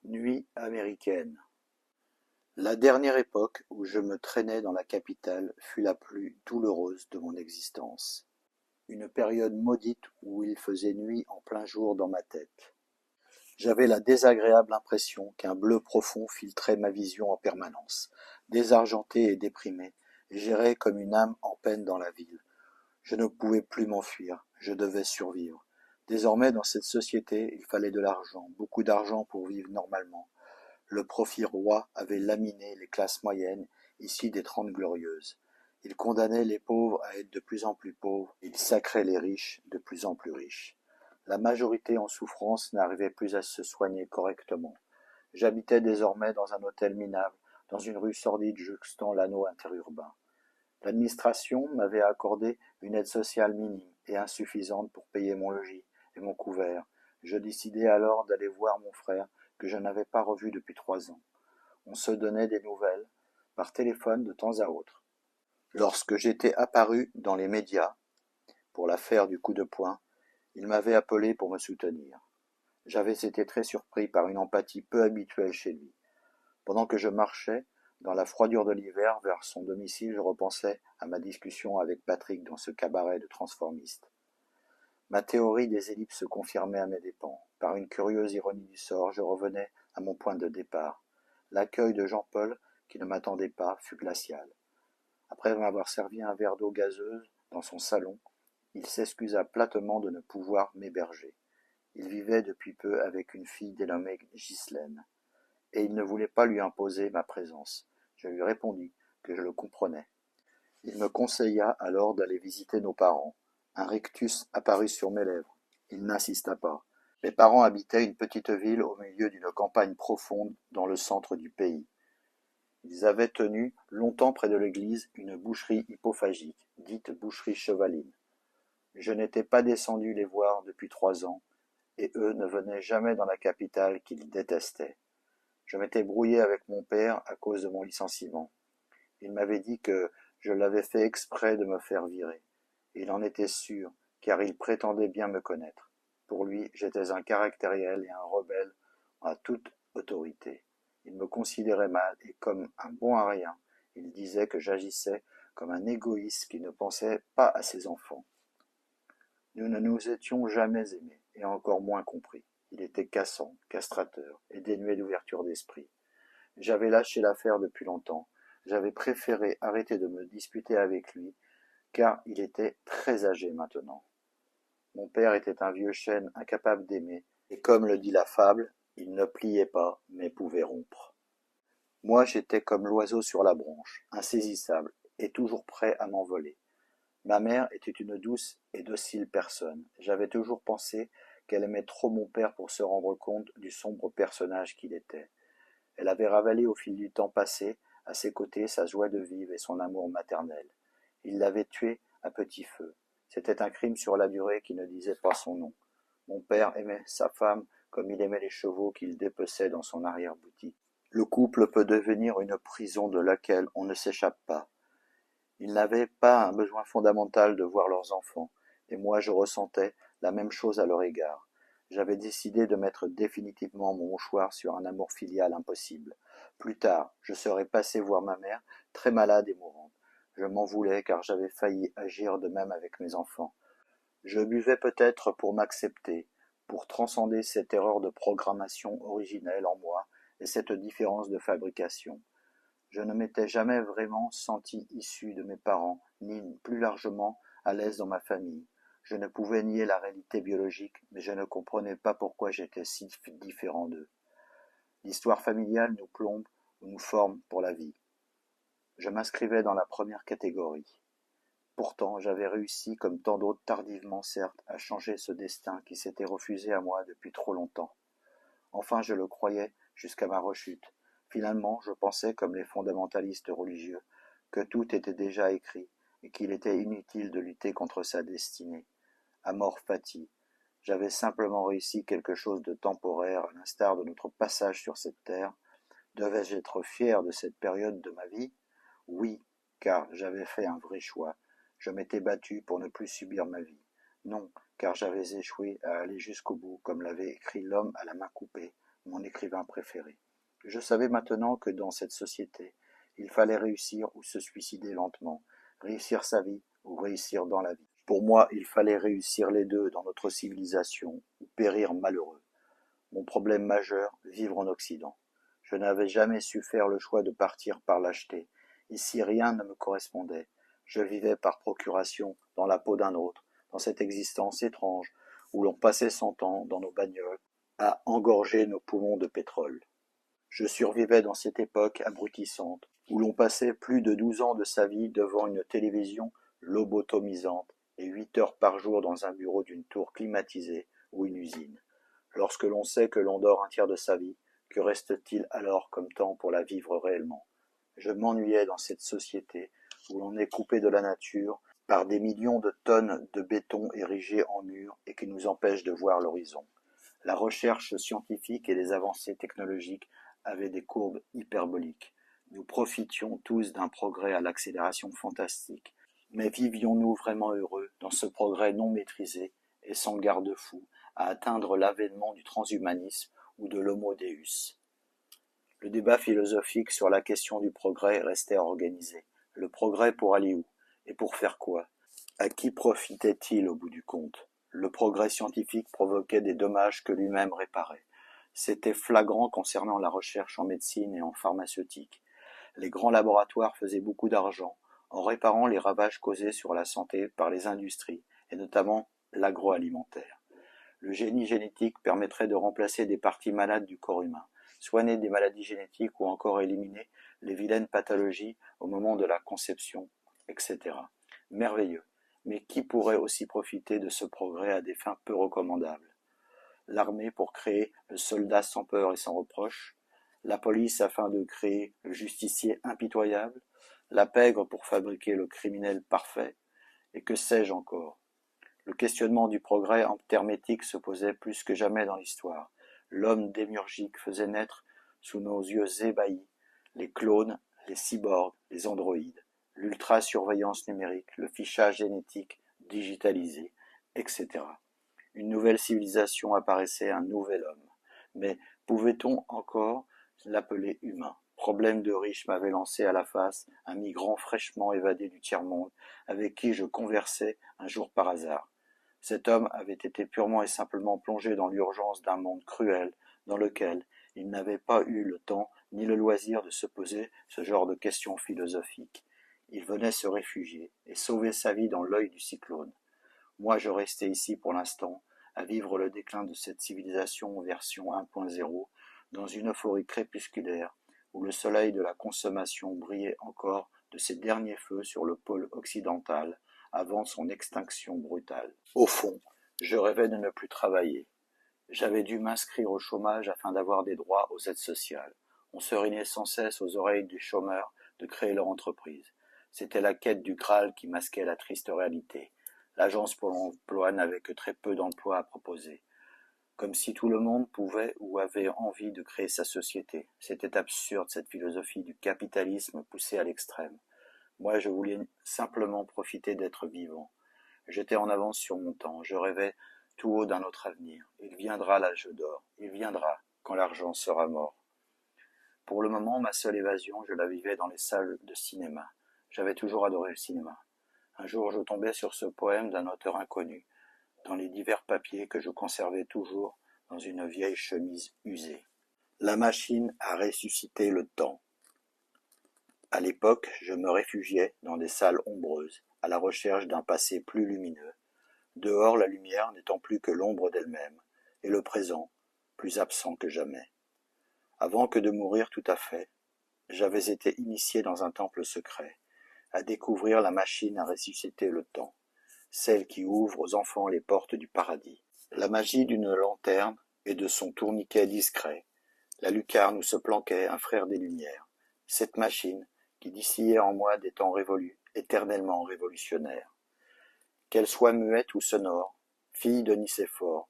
Nuit américaine. La dernière époque où je me traînais dans la capitale fut la plus douloureuse de mon existence. Une période maudite où il faisait nuit en plein jour dans ma tête. J'avais la désagréable impression qu'un bleu profond filtrait ma vision en permanence. Désargenté et déprimé, j'errais comme une âme en peine dans la ville. Je ne pouvais plus m'enfuir, je devais survivre. Désormais, dans cette société, il fallait de l'argent, beaucoup d'argent pour vivre normalement. Le profit roi avait laminé les classes moyennes, ici des Trente Glorieuses. Il condamnait les pauvres à être de plus en plus pauvres, il sacrait les riches de plus en plus riches. La majorité en souffrance n'arrivait plus à se soigner correctement. J'habitais désormais dans un hôtel minable, dans une rue sordide jouxtant l'anneau interurbain. L'administration m'avait accordé une aide sociale minime et insuffisante pour payer mon logis et mon couvert. Je décidai alors d'aller voir mon frère, que je n'avais pas revu depuis 3 ans. On se donnait des nouvelles, par téléphone de temps à autre. Lorsque j'étais apparu dans les médias, pour l'affaire du coup de poing, il m'avait appelé pour me soutenir. J'avais été très surpris par une empathie peu habituelle chez lui. Pendant que je marchais, dans la froidure de l'hiver, vers son domicile, je repensais à ma discussion avec Patrick dans ce cabaret de transformistes. Ma théorie des ellipses se confirmait à mes dépens. Par une curieuse ironie du sort, je revenais à mon point de départ. L'accueil de Jean-Paul, qui ne m'attendait pas, fut glacial. Après m'avoir servi un verre d'eau gazeuse dans son salon, il s'excusa platement de ne pouvoir m'héberger. Il vivait depuis peu avec une fille dénommée Ghislaine, et il ne voulait pas lui imposer ma présence. Je lui répondis que je le comprenais. Il me conseilla alors d'aller visiter nos parents. Un rictus apparut sur mes lèvres. Il n'insista pas. Mes parents habitaient une petite ville au milieu d'une campagne profonde dans le centre du pays. Ils avaient tenu longtemps près de l'église une boucherie hypophagique, dite boucherie chevaline. Je n'étais pas descendu les voir depuis 3 ans, et eux ne venaient jamais dans la capitale qu'ils détestaient. Je m'étais brouillé avec mon père à cause de mon licenciement. Il m'avait dit que je l'avais fait exprès de me faire virer. Il en était sûr, car il prétendait bien me connaître. Pour lui, j'étais un caractériel et un rebelle à toute autorité. Il me considérait mal, et comme un bon à rien, il disait que j'agissais comme un égoïste qui ne pensait pas à ses enfants. Nous ne nous étions jamais aimés, et encore moins compris. Il était cassant, castrateur, et dénué d'ouverture d'esprit. J'avais lâché l'affaire depuis longtemps. J'avais préféré arrêter de me disputer avec lui, car il était très âgé maintenant. Mon père était un vieux chêne incapable d'aimer, et comme le dit la fable, il ne pliait pas, mais pouvait rompre. Moi j'étais comme l'oiseau sur la branche, insaisissable, et toujours prêt à m'envoler. Ma mère était une douce et docile personne. J'avais toujours pensé qu'elle aimait trop mon père pour se rendre compte du sombre personnage qu'il était. Elle avait ravalé au fil du temps passé, à ses côtés, sa joie de vivre et son amour maternel. Il l'avait tué à petit feu. C'était un crime sur la durée qui ne disait pas son nom. Mon père aimait sa femme comme il aimait les chevaux qu'il dépeçait dans son arrière-boutique. Le couple peut devenir une prison de laquelle on ne s'échappe pas. Ils n'avaient pas un besoin fondamental de voir leurs enfants, et moi je ressentais la même chose à leur égard. J'avais décidé de mettre définitivement mon mouchoir sur un amour filial impossible. Plus tard, je serais passé voir ma mère, très malade et mourante. Je m'en voulais car j'avais failli agir de même avec mes enfants. Je buvais peut-être pour m'accepter, pour transcender cette erreur de programmation originelle en moi et cette différence de fabrication. Je ne m'étais jamais vraiment senti issu de mes parents, ni plus largement à l'aise dans ma famille. Je ne pouvais nier la réalité biologique, mais je ne comprenais pas pourquoi j'étais si différent d'eux. L'histoire familiale nous plombe ou nous forme pour la vie. Je m'inscrivais dans la première catégorie. Pourtant, j'avais réussi, comme tant d'autres tardivement certes, à changer ce destin qui s'était refusé à moi depuis trop longtemps. Enfin, je le croyais jusqu'à ma rechute. Finalement, je pensais, comme les fondamentalistes religieux, que tout était déjà écrit et qu'il était inutile de lutter contre sa destinée. Amor fati. J'avais simplement réussi quelque chose de temporaire, à l'instar de notre passage sur cette terre. Devais-je être fier de cette période de ma vie? Oui, car j'avais fait un vrai choix. Je m'étais battu pour ne plus subir ma vie. Non, car j'avais échoué à aller jusqu'au bout, comme l'avait écrit l'homme à la main coupée, mon écrivain écrivain préféré. Je savais maintenant que dans cette société, il fallait réussir ou se suicider lentement, réussir sa vie ou réussir dans la vie. Pour moi, il fallait réussir les deux dans notre civilisation ou périr malheureux. Mon problème majeur, vivre en Occident. Je n'avais jamais su faire le choix de partir par lâcheté. Ici, rien ne me correspondait. Je vivais par procuration dans la peau d'un autre, dans cette existence étrange où l'on passait son temps dans nos bagnoles à engorger nos poumons de pétrole. Je survivais dans cette époque abrutissante où l'on passait plus de 12 ans de sa vie devant une télévision lobotomisante et 8 heures par jour dans un bureau d'une tour climatisée ou une usine. Lorsque l'on sait que l'on dort un tiers de sa vie, que reste-t-il alors comme temps pour la vivre réellement? Je m'ennuyais dans cette société où l'on est coupé de la nature par des millions de tonnes de béton érigés en murs et qui nous empêchent de voir l'horizon. La recherche scientifique et les avancées technologiques avaient des courbes hyperboliques. Nous profitions tous d'un progrès à l'accélération fantastique. Mais vivions-nous vraiment heureux dans ce progrès non maîtrisé et sans garde-fou à atteindre l'avènement du transhumanisme ou de l'homo deus? Le débat philosophique sur la question du progrès restait à organiser. Le progrès pour aller où? Et pour faire quoi? À qui profitait-il au bout du compte? Le progrès scientifique provoquait des dommages que lui-même réparait. C'était flagrant concernant la recherche en médecine et en pharmaceutique. Les grands laboratoires faisaient beaucoup d'argent en réparant les ravages causés sur la santé par les industries, et notamment l'agroalimentaire. Le génie génétique permettrait de remplacer des parties malades du corps humain, soigner des maladies génétiques ou encore éliminer les vilaines pathologies au moment de la conception, etc. Merveilleux. Mais qui pourrait aussi profiter de ce progrès à des fins peu recommandables? L'armée pour créer le soldat sans peur et sans reproche, la police afin de créer le justicier impitoyable, la pègre pour fabriquer le criminel parfait, et que sais-je encore. Le questionnement du progrès en termes éthiques se posait plus que jamais dans l'histoire. L'homme démiurgique faisait naître sous nos yeux ébahis les clones, les cyborgs, les androïdes, l'ultra-surveillance numérique, le fichage génétique digitalisé, etc. Une nouvelle civilisation apparaissait, un nouvel homme. Mais pouvait-on encore l'appeler humain? Problème de riche m'avait lancé à la face un migrant fraîchement évadé du tiers-monde, avec qui je conversais un jour par hasard. Cet homme avait été purement et simplement plongé dans l'urgence d'un monde cruel, dans lequel il n'avait pas eu le temps ni le loisir de se poser ce genre de questions philosophiques. Il venait se réfugier et sauver sa vie dans l'œil du cyclone. Moi, je restais ici pour l'instant, à vivre le déclin de cette civilisation version 1.0, dans une euphorie crépusculaire, où le soleil de la consommation brillait encore de ses derniers feux sur le pôle occidental, avant son extinction brutale. Au fond, je rêvais de ne plus travailler. J'avais dû m'inscrire au chômage afin d'avoir des droits aux aides sociales. On se régnait sans cesse aux oreilles des chômeurs de créer leur entreprise. C'était la quête du Graal qui masquait la triste réalité. L'agence pour l'emploi n'avait que très peu d'emplois à proposer. Comme si tout le monde pouvait ou avait envie de créer sa société. C'était absurde, cette philosophie du capitalisme poussée à l'extrême. Moi, je voulais simplement profiter d'être vivant. J'étais en avance sur mon temps. Je rêvais tout haut d'un autre avenir. Il viendra l'âge d'or. Il viendra quand l'argent sera mort. Pour le moment, ma seule évasion, je la vivais dans les salles de cinéma. J'avais toujours adoré le cinéma. Un jour, je tombais sur ce poème d'un auteur inconnu, dans les divers papiers que je conservais toujours dans une vieille chemise usée. La machine a ressuscité le temps. À l'époque, je me réfugiais dans des salles ombreuses, à la recherche d'un passé plus lumineux. Dehors, la lumière n'étant plus que l'ombre d'elle-même, et le présent, plus absent que jamais. Avant que de mourir tout à fait, j'avais été initié dans un temple secret, à découvrir la machine à ressusciter le temps, celle qui ouvre aux enfants les portes du paradis. La magie d'une lanterne et de son tourniquet discret, la lucarne où se planquait un frère des Lumières, cette machine qui distillait en moi des temps révolus, éternellement révolutionnaires. Qu'elle soit muette ou sonore, fille de Nicéphore,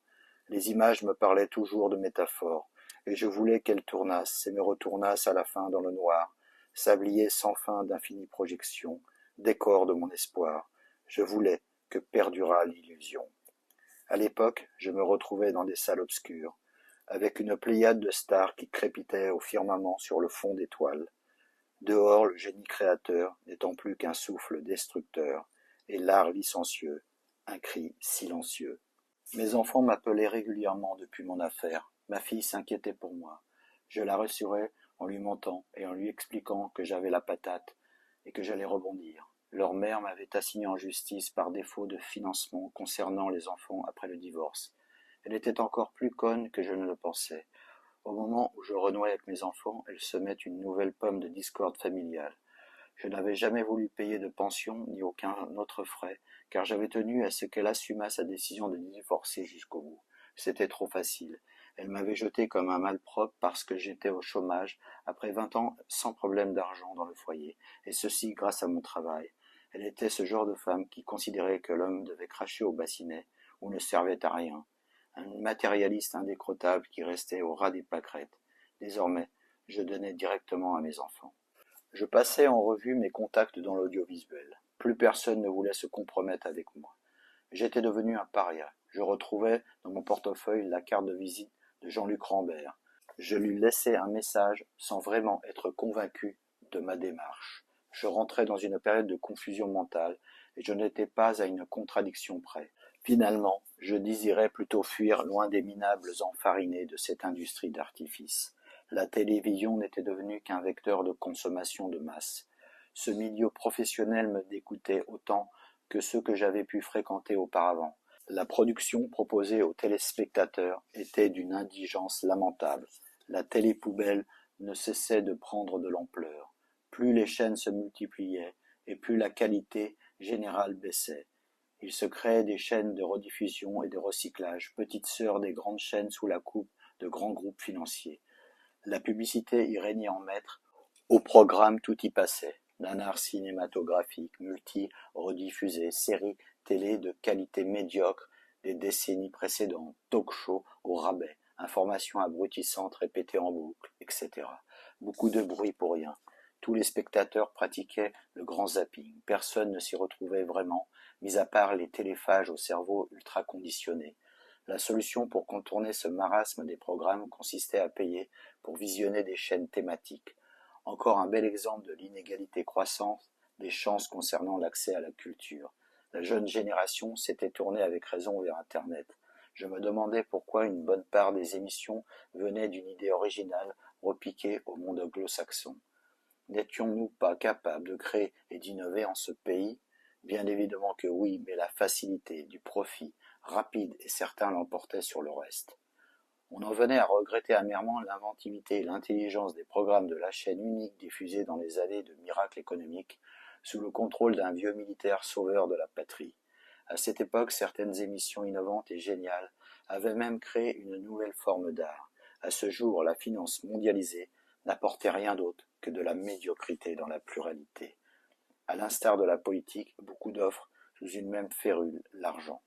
les images me parlaient toujours de métaphores, et je voulais qu'elles tournassent et me retournassent à la fin dans le noir, sablier sans fin d'infinies projections, décor de mon espoir. Je voulais que perdurât l'illusion. À l'époque, je me retrouvais dans des salles obscures. avec une pléiade de stars qui crépitaient au firmament sur le fond d'étoiles. Dehors, le génie créateur n'étant plus qu'un souffle destructeur, et l'art licencieux, un cri silencieux. Mes enfants m'appelaient régulièrement depuis mon affaire. Ma fille s'inquiétait pour moi. Je la rassurais en lui mentant et en lui expliquant que j'avais la patate et que j'allais rebondir. Leur mère m'avait assigné en justice par défaut de financement concernant les enfants après le divorce. Elle était encore plus conne que je ne le pensais. Au moment où je renouais avec mes enfants, elle semait une nouvelle pomme de discorde familiale. Je n'avais jamais voulu payer de pension ni aucun autre frais, car j'avais tenu à ce qu'elle assumât sa décision de divorcer jusqu'au bout. C'était trop facile. Elle m'avait jeté comme un malpropre parce que j'étais au chômage, après 20 ans sans problème d'argent dans le foyer, et ceci grâce à mon travail. Elle était ce genre de femme qui considérait que l'homme devait cracher au bassinet, ou ne servait à rien. Un matérialiste indécrottable qui restait au ras des pâquerettes. Désormais, je donnais directement à mes enfants. Je passais en revue mes contacts dans l'audiovisuel. Plus personne ne voulait se compromettre avec moi. J'étais devenu un paria. Je retrouvais dans mon portefeuille la carte de visite de Jean-Luc Rambert. Je lui laissais un message sans vraiment être convaincu de ma démarche. Je rentrais dans une période de confusion mentale et je n'étais pas à une contradiction près. Finalement, je désirais plutôt fuir loin des minables enfarinés de cette industrie d'artifice. La télévision n'était devenue qu'un vecteur de consommation de masse. Ce milieu professionnel me dégoûtait autant que ceux que j'avais pu fréquenter auparavant. La production proposée aux téléspectateurs était d'une indigence lamentable. La télé-poubelle ne cessait de prendre de l'ampleur. Plus les chaînes se multipliaient, et plus la qualité générale baissait. Il se créait des chaînes de rediffusion et de recyclage, petites sœurs des grandes chaînes sous la coupe de grands groupes financiers. La publicité y régnait en maître, au programme tout y passait. Nanars cinématographiques, multi-rediffusés, séries télé de qualité médiocre des décennies précédentes, talk-show au rabais, informations abrutissantes répétées en boucle, etc. Beaucoup de bruit pour rien. Tous les spectateurs pratiquaient le grand zapping. Personne ne s'y retrouvait vraiment, mis à part les téléphages au cerveau ultra-conditionné. La solution pour contourner ce marasme des programmes consistait à payer pour visionner des chaînes thématiques. Encore un bel exemple de l'inégalité croissante des chances concernant l'accès à la culture. La jeune génération s'était tournée avec raison vers Internet. Je me demandais pourquoi une bonne part des émissions venaient d'une idée originale repiquée au monde anglo-saxon. N'étions-nous pas capables de créer et d'innover en ce pays? Bien évidemment que oui, mais la facilité, du profit, rapide et certain l'emportait sur le reste. On en venait à regretter amèrement l'inventivité et l'intelligence des programmes de la chaîne unique diffusée dans les années de miracles économiques, sous le contrôle d'un vieux militaire sauveur de la patrie. À cette époque, certaines émissions innovantes et géniales avaient même créé une nouvelle forme d'art. À ce jour, la finance mondialisée n'apportait rien d'autre que de la médiocrité dans la pluralité. À l'instar de la politique, beaucoup d'offres sous une même férule, l'argent.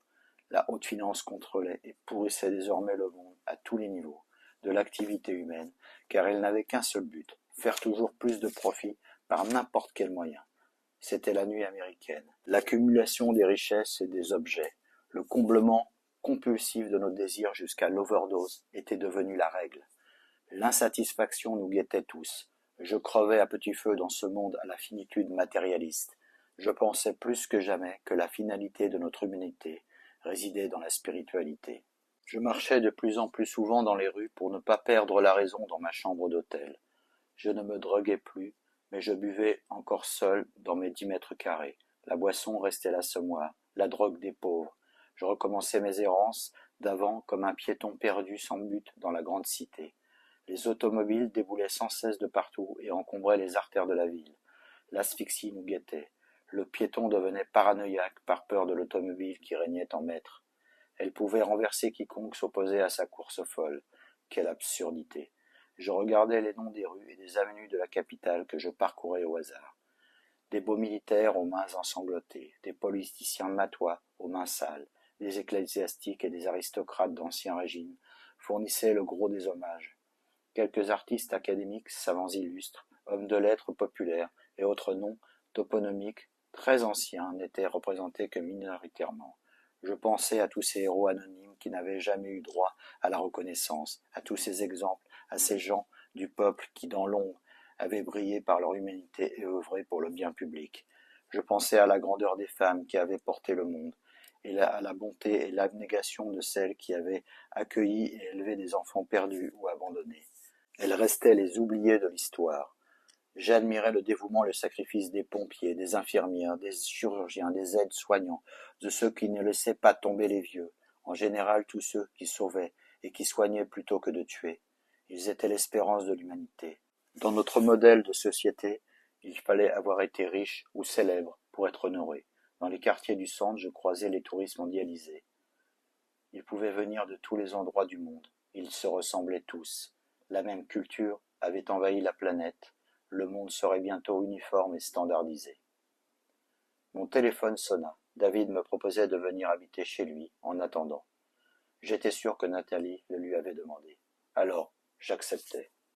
La haute finance contrôlait et pourrissait désormais le monde à tous les niveaux de l'activité humaine, car elle n'avait qu'un seul but, faire toujours plus de profit par n'importe quel moyen. C'était la nuit américaine, l'accumulation des richesses et des objets, le comblement compulsif de nos désirs jusqu'à l'overdose était devenu la règle. L'insatisfaction nous guettait tous. Je crevais à petit feu dans ce monde à la finitude matérialiste. Je pensais plus que jamais que la finalité de notre humanité résidait dans la spiritualité. Je marchais de plus en plus souvent dans les rues pour ne pas perdre la raison dans ma chambre d'hôtel. Je ne me droguais plus, mais je buvais encore seul dans mes 10 mètres carrés. La boisson restait l'assommoir, la drogue des pauvres. Je recommençais mes errances d'avant comme un piéton perdu sans but dans la grande cité. Les automobiles déboulaient sans cesse de partout et encombraient les artères de la ville. L'asphyxie nous guettait. Le piéton devenait paranoïaque par peur de l'automobile qui régnait en maître. Elle pouvait renverser quiconque s'opposait à sa course folle. Quelle absurdité! Je regardais les noms des rues et des avenues de la capitale que je parcourais au hasard. Des beaux militaires aux mains ensanglotées, des politiciens matois aux mains sales, des ecclésiastiques et des aristocrates d'ancien régime fournissaient le gros des hommages. Quelques artistes académiques, savants illustres, hommes de lettres populaires et autres noms toponymiques très anciens n'étaient représentés que minoritairement. Je pensais à tous ces héros anonymes qui n'avaient jamais eu droit à la reconnaissance, à tous ces exemples, à ces gens du peuple qui, dans l'ombre, avaient brillé par leur humanité et œuvré pour le bien public. Je pensais à la grandeur des femmes qui avaient porté le monde, et à la bonté et l'abnégation de celles qui avaient accueilli et élevé des enfants perdus ou abandonnés. Elles restaient les oubliées de l'histoire. J'admirais le dévouement et le sacrifice des pompiers, des infirmières, des chirurgiens, des aides-soignants, de ceux qui ne laissaient pas tomber les vieux, en général tous ceux qui sauvaient et qui soignaient plutôt que de tuer. Ils étaient l'espérance de l'humanité. Dans notre modèle de société, il fallait avoir été riche ou célèbre pour être honoré. Dans les quartiers du centre, je croisais les touristes mondialisés. Ils pouvaient venir de tous les endroits du monde. Ils se ressemblaient tous. La même culture avait envahi la planète. Le monde serait bientôt uniforme et standardisé. Mon téléphone sonna. David me proposait de venir habiter chez lui en attendant. J'étais sûr que Nathalie le lui avait demandé. Alors, j'acceptais.